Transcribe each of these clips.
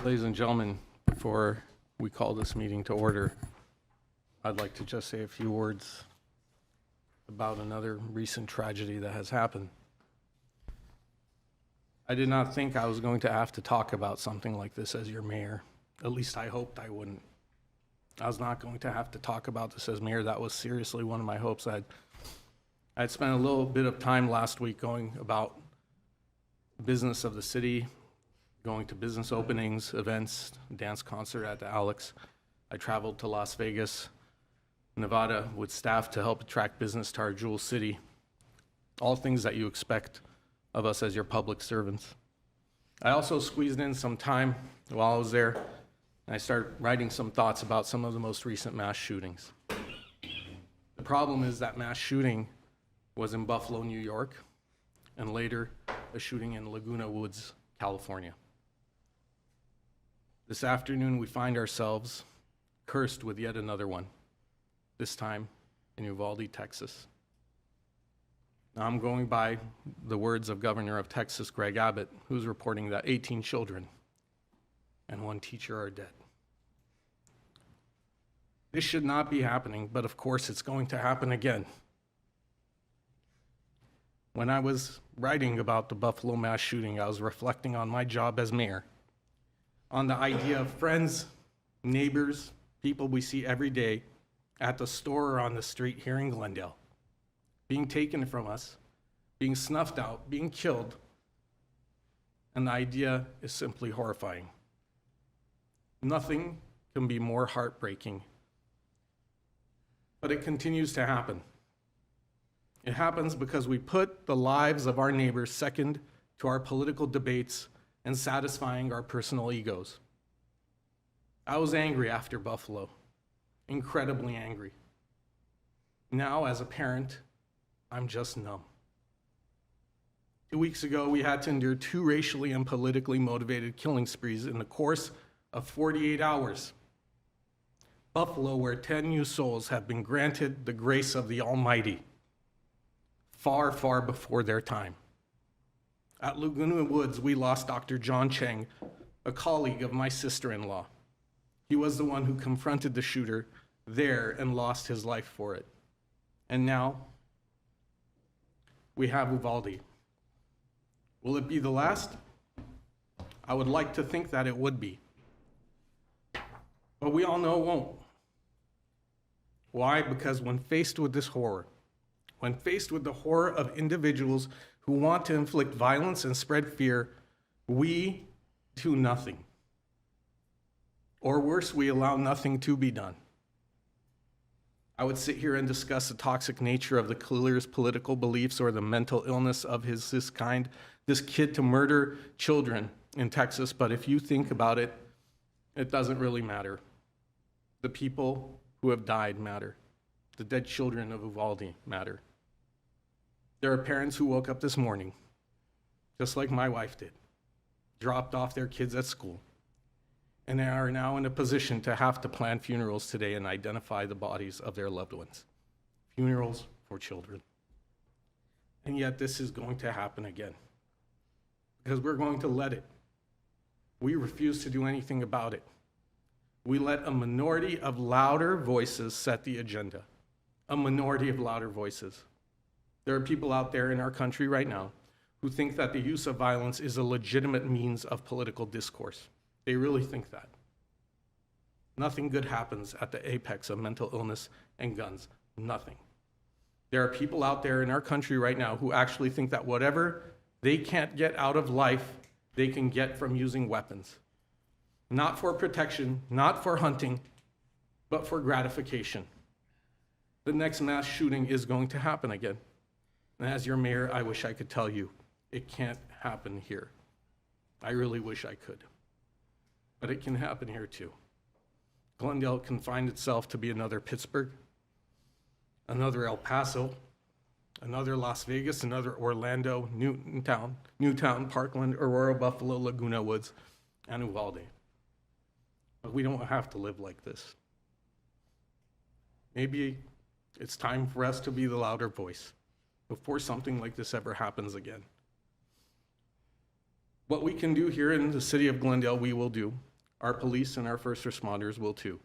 Ladies and gentlemen, before we call this meeting to order, I'd like to just say a few words about another recent tragedy that has happened. I did not think I was going to have to talk about something like this as your mayor. At least I hoped I wouldn't. I was not going to have to talk about this as mayor. That was seriously one of my hopes. I'd spent a little bit of time last week going about business of the city, going to business openings, events, dance concert at the Alex. I traveled to Las Vegas, Nevada with staff to help attract business to our jewel city. All things that you expect of us as your public servants. I also squeezed in some time while I was there, and I started writing some thoughts about some of the most recent mass shootings. The problem is that mass shooting was in Buffalo, New York, and later a shooting in Laguna Woods, California. This afternoon, we find ourselves cursed with yet another one, this time in Uvalde, Texas. Now, I'm going by the words of Governor of Texas, Greg Abbott, who's reporting that 18 children and 1 teacher are dead. This should not be happening, but of course it's going to happen again. When I was writing about the Buffalo mass shooting, I was reflecting on my job as mayor, on the idea of friends, neighbors, people we see every day at the store or on the street here in Glendale, being taken from us, being snuffed out, being killed, and the idea is simply horrifying. Nothing can be more heartbreaking, but it continues to happen. It happens because we put the lives of our neighbors second to our political debates and satisfying our personal egos. I was angry after Buffalo, incredibly angry. Now, as a parent, I'm just numb. 2 weeks ago, we had to endure 2 racially and politically motivated killing sprees in the course of 48 hours. Buffalo, where 10 new souls have been granted the grace of the Almighty, far, far before their time. At Laguna Woods, we lost Dr. John Cheng, a colleague of my sister-in-law. He was the one who confronted the shooter there and lost his life for it. And now, we have Uvalde. Will it be the last? I would like to think that it would be. But we all know it won't. Why? Because when faced with this horror, when faced with the horror of individuals who want to inflict violence and spread fear, we do nothing. Or worse, we allow nothing to be done. I would sit here and discuss the toxic nature of the killer's political beliefs or the mental illness of this kid to murder children in Texas, but if you think about it, it doesn't really matter. The people who have died matter. The dead children of Uvalde matter. There are parents who woke up this morning, just like my wife did, dropped off their kids at school, and they are now in a position to have to plan funerals today and identify the bodies of their loved ones. Funerals for children. And yet this is going to happen again, because we're going to let it. We refuse to do anything about it. We let a minority of louder voices set the agenda. A minority of louder voices. There are people out there in our country right now who think that the use of violence is a legitimate means of political discourse. They really think that. Nothing good happens at the apex of mental illness and guns. Nothing. There are people out there in our country right now who actually think that whatever they can't get out of life, they can get from using weapons. Not for protection, not for hunting, but for gratification. The next mass shooting is going to happen again. And as your mayor, I wish I could tell you, it can't happen here. I really wish I could. But it can happen here too. Glendale can find itself to be another Pittsburgh, another El Paso, another Las Vegas, another Orlando, Newtown, Parkland, Aurora, Buffalo, Laguna Woods, and Uvalde. But we don't have to live like this. Maybe it's time for us to be the louder voice before something like this ever happens again. What we can do here in the city of Glendale, we will do. Our police and our first responders will too.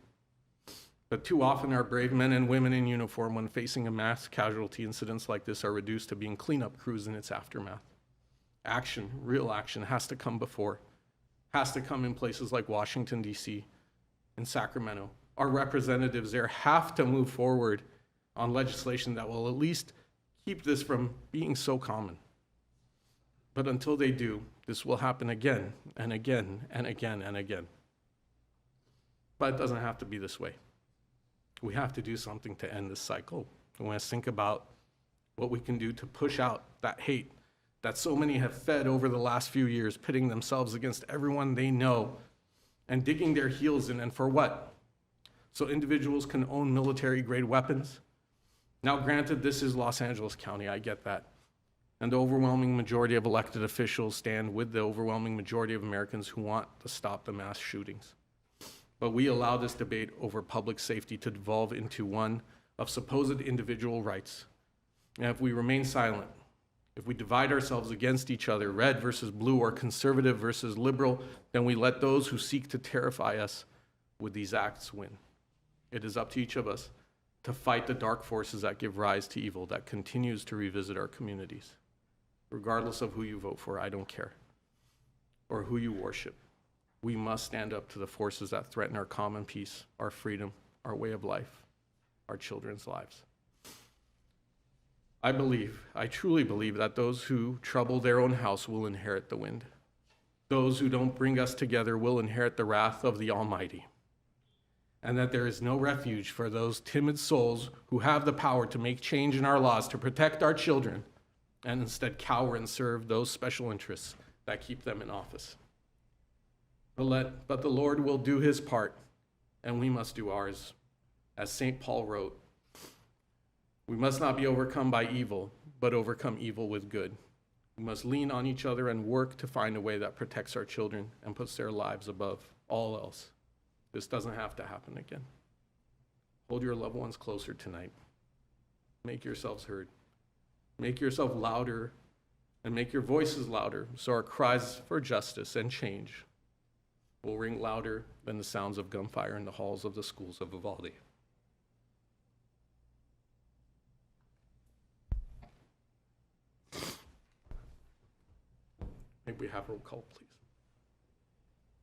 But too often our brave men and women in uniform, when facing a mass casualty incidents like this, are reduced to being cleanup crews in its aftermath. Action, real action, has to come before, has to come in places like Washington, D.C., and Sacramento. Our representatives there have to move forward on legislation that will at least keep this from being so common. But until they do, this will happen again and again and again and again. But it doesn't have to be this way. We have to do something to end this cycle. We want to think about what we can do to push out that hate that so many have fed over the last few years, pitting themselves against everyone they know and digging their heels in. And for what? So individuals can own military-grade weapons? Now, granted, this is Los Angeles County, I get that. And the overwhelming majority of elected officials stand with the overwhelming majority of Americans who want to stop the mass shootings. But we allow this debate over public safety to devolve into one of supposed individual rights. And if we remain silent, if we divide ourselves against each other, red versus blue or conservative versus liberal, then we let those who seek to terrify us with these acts win. It is up to each of us to fight the dark forces that give rise to evil that continues to revisit our communities. Regardless of who you vote for, I don't care, or who you worship. We must stand up to the forces that threaten our common peace, our freedom, our way of life, our children's lives. I truly believe that those who trouble their own house will inherit the wind. Those who don't bring us together will inherit the wrath of the Almighty. And that there is no refuge for those timid souls who have the power to make change in our laws to protect our children and instead cower and serve those special interests that keep them in office. But the Lord will do his part, and we must do ours. As St. Paul wrote, we must not be overcome by evil, but overcome evil with good. We must lean on each other and work to find a way that protects our children and puts their lives above all else. This doesn't have to happen again. Hold your loved ones closer tonight. Make yourselves heard. Make yourself louder and make your voices louder so our cries for justice and change will ring louder than the sounds of gunfire in the halls of the schools of Uvalde. May we have roll call, please.